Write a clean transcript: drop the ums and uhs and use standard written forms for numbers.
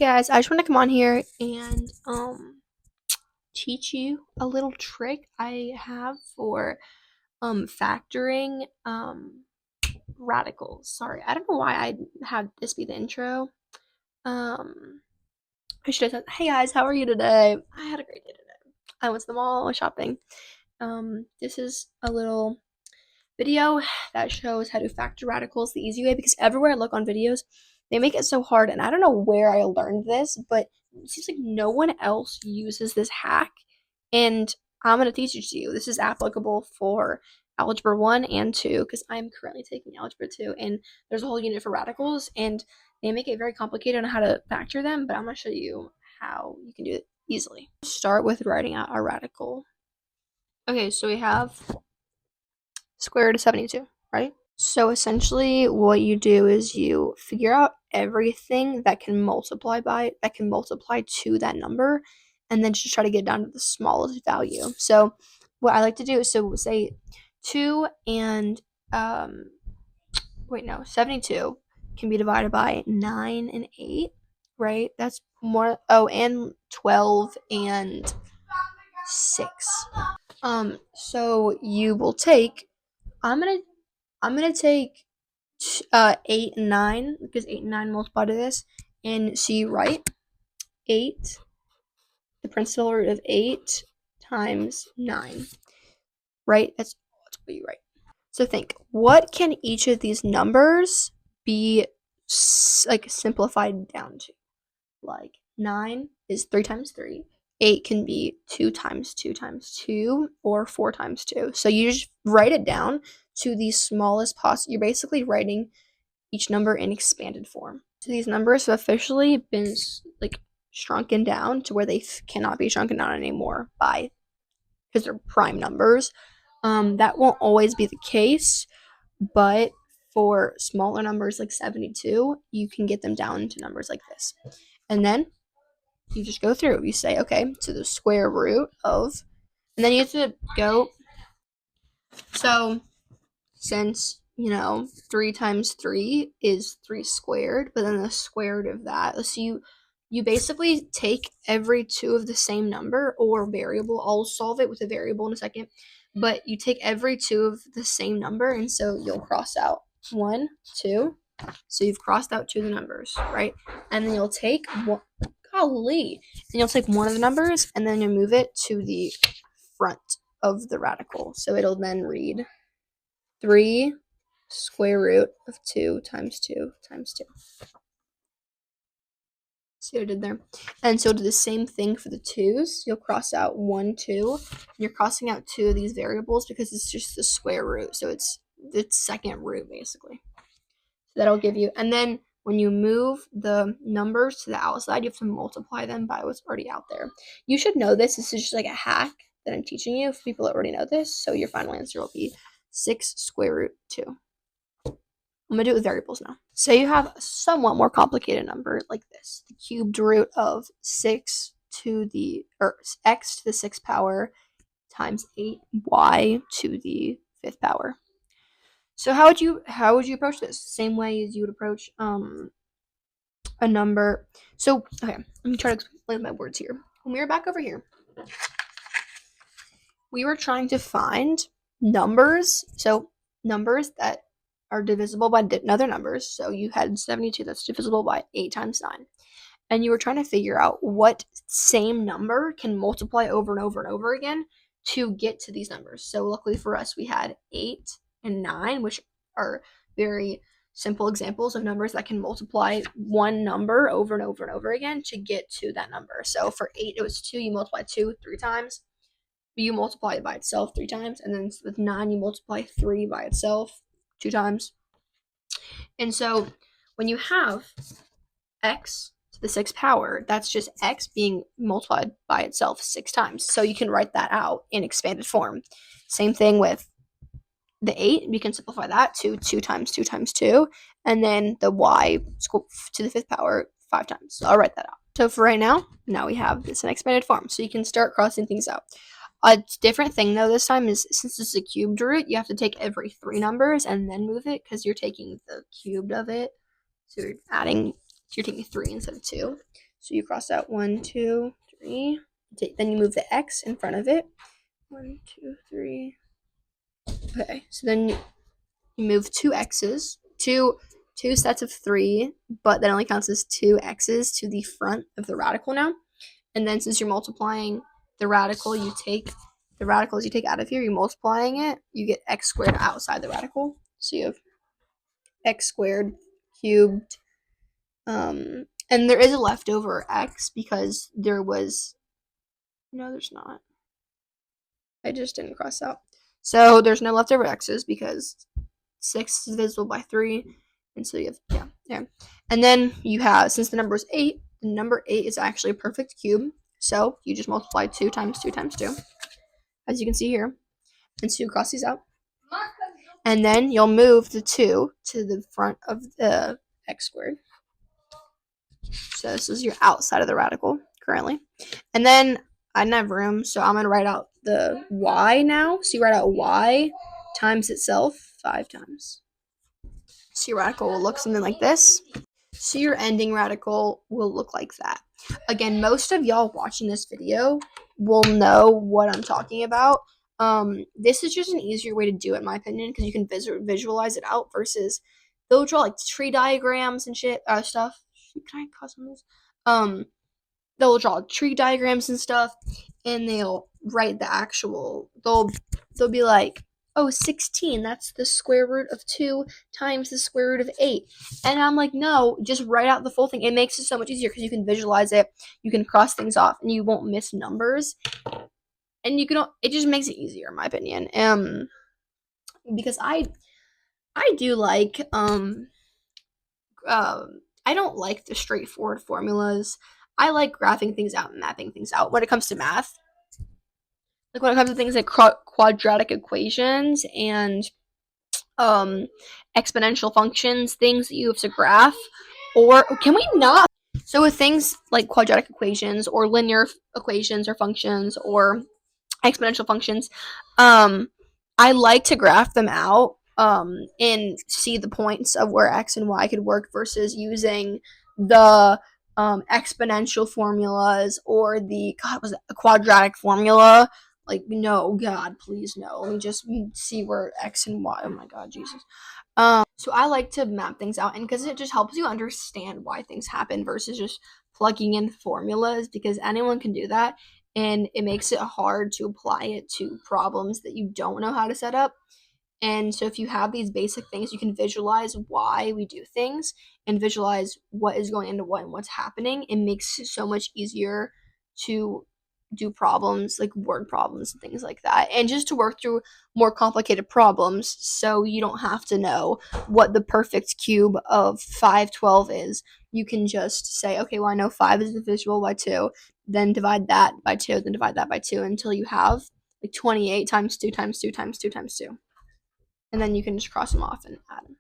Hey guys, I just want to come on here and teach you a little trick I have for factoring radicals. Sorry, I don't know why I had this be the intro. Um I should have said, "Hey guys, how are you today?" I had a great day today. I went to the mall, I went shopping. This is a little video that shows how to factor radicals the easy way because everywhere I look on videos, they make it so hard, and I don't know where I learned this, but it seems like no one else uses this hack, and I'm going to teach it to you. This is applicable for Algebra 1 and 2 because I'm currently taking Algebra 2, and there's a whole unit for radicals, and they make it very complicated on how to factor them, but I'm going to show you how you can do it easily. Start with writing out our radical. Okay, so we have square root of 72, right? So essentially what you do is you figure out everything that can multiply to that number, and then just try to get down to the smallest value. So what I like to do is, so say 2 and 72 can be divided by 9 and 8, right? That's more, and 12 and 6. So you will take, I'm gonna take 8 and 9 because 8 and 9 multiply to this, and so you write 8, the principal root of 8 times 9, right? That's what you write. So think, what can each of these numbers be simplified down to? Like 9 is 3 times 3. 8 can be 2 times 2 times 2 or 4 times 2. So you just write it down to the smallest possible. You're basically writing each number in expanded form. So these numbers have officially been shrunken down to where they cannot be shrunken down anymore because they're prime numbers. That won't always be the case, but for smaller numbers like 72, you can get them down to numbers like this. And then you just go through. You say, okay, to the square root of, and then you have to go. So since 3 times 3 is 3 squared, but then the square root of that, so you basically take every two of the same number or variable. I'll solve it with a variable in a second, but you take every two of the same number, and so you'll cross out 1, 2. So you've crossed out two of the numbers, right? And then you'll take one. Golly, and you'll take one of the numbers, and then you move it to the front of the radical. So it'll then read 3 square root of 2 times 2 times 2. See what I did there? And so do the same thing for the 2's. You'll cross out 1, 2. And you're crossing out two of these variables because it's just the square root. So it's the second root, basically. So that'll give you, and then when you move the numbers to the outside, you have to multiply them by what's already out there. You should know this. This is just like a hack that I'm teaching you for people that already know this. So your final answer will be 6 square root 2. I'm going to do it with variables now. Say you have a somewhat more complicated number like this. The cubed root of 6 to the, or x to the 6th power times 8y to the 5th power. So how would you approach this? Same way as you would approach a number. So okay, let me try to explain my words here. When we were back over here, we were trying to find numbers. So numbers that are divisible by other numbers. So you had 72 that's divisible by 8 times 9. And you were trying to figure out what same number can multiply over and over and over again to get to these numbers. So luckily for us, we had 8 and 9, which are very simple examples of numbers that can multiply one number over and over and over again to get to that number. So for 8, it was 2. You multiply 2 3 times. You multiply it by itself 3 times. And then with 9, you multiply 3 by itself 2 times. And so when you have x to the 6th power, that's just x being multiplied by itself 6 times. So you can write that out in expanded form. Same thing with the 8, we can simplify that to 2 times 2 times 2, and then the y to the 5th power 5 times. So I'll write that out. So for right now we have this in expanded form. So you can start crossing things out. A different thing though this time is, since it's a cubed root, you have to take every 3 numbers and then move it because you're taking the cubed of it. So you're taking 3 instead of 2. So you cross out 1, 2, 3. Then you move the X in front of it. 1, 2, 3. Okay, so then you move two X's, two sets of 3, but that only counts as 2 X's to the front of the radical now. And then since you're multiplying the radical, you take the radicals you take out of here, you're multiplying it, you get x squared outside the radical. So you have x squared cubed. And there is a leftover x because there was, no, there's not. I just didn't cross out. So there's no leftover x's because 6 is divisible by 3. And so you have, yeah. And then you have, since the number is 8, the number 8 is actually a perfect cube. So you just multiply 2 times 2 times 2, as you can see here. And so you cross these out. And then you'll move the 2 to the front of the x squared. So this is your outside of the radical currently. And then I didn't have room, so I'm going to write out the y now. So you write out y times itself 5 times. So your radical will look something like this. So your ending radical will look like that. Again, most of y'all watching this video will know what I'm talking about. This is just an easier way to do it, in my opinion, because you can visualize it out versus they'll draw like tree diagrams and shit stuff. Can I cause some of this? They'll draw tree diagrams and stuff, and they'll write the actual. They'll be like, oh, 16, that's the square root of 2 times the square root of 8. And I'm like, no, just write out the full thing. It makes it so much easier because you can visualize it, you can cross things off, and you won't miss numbers. And it just makes it easier, in my opinion. Because I do like, I don't like the straightforward formulas. I like graphing things out and mapping things out when it comes to math. Like when it comes to things like quadratic equations and exponential functions, things that you have to graph, or can we not? So with things like quadratic equations or linear equations or functions or exponential functions, I like to graph them out and see the points of where x and y could work versus using the exponential formulas or the quadratic formula. Like, no, God, please, no. Let me just see where x and y. Oh my God, Jesus. So I like to map things out, and because it just helps you understand why things happen versus just plugging in formulas, because anyone can do that, and it makes it hard to apply it to problems that you don't know how to set up. And so if you have these basic things, you can visualize why we do things and visualize what is going into what and what's happening. It makes it so much easier to do problems like word problems and things like that, and just to work through more complicated problems so you don't have to know what the perfect cube of 512 is. You can just say, okay, well, I know 5 is divisible by 2, then divide that by 2, then divide that by 2 until you have like 28 times 2 times 2 times 2 times 2. And then you can just cross them off and add them.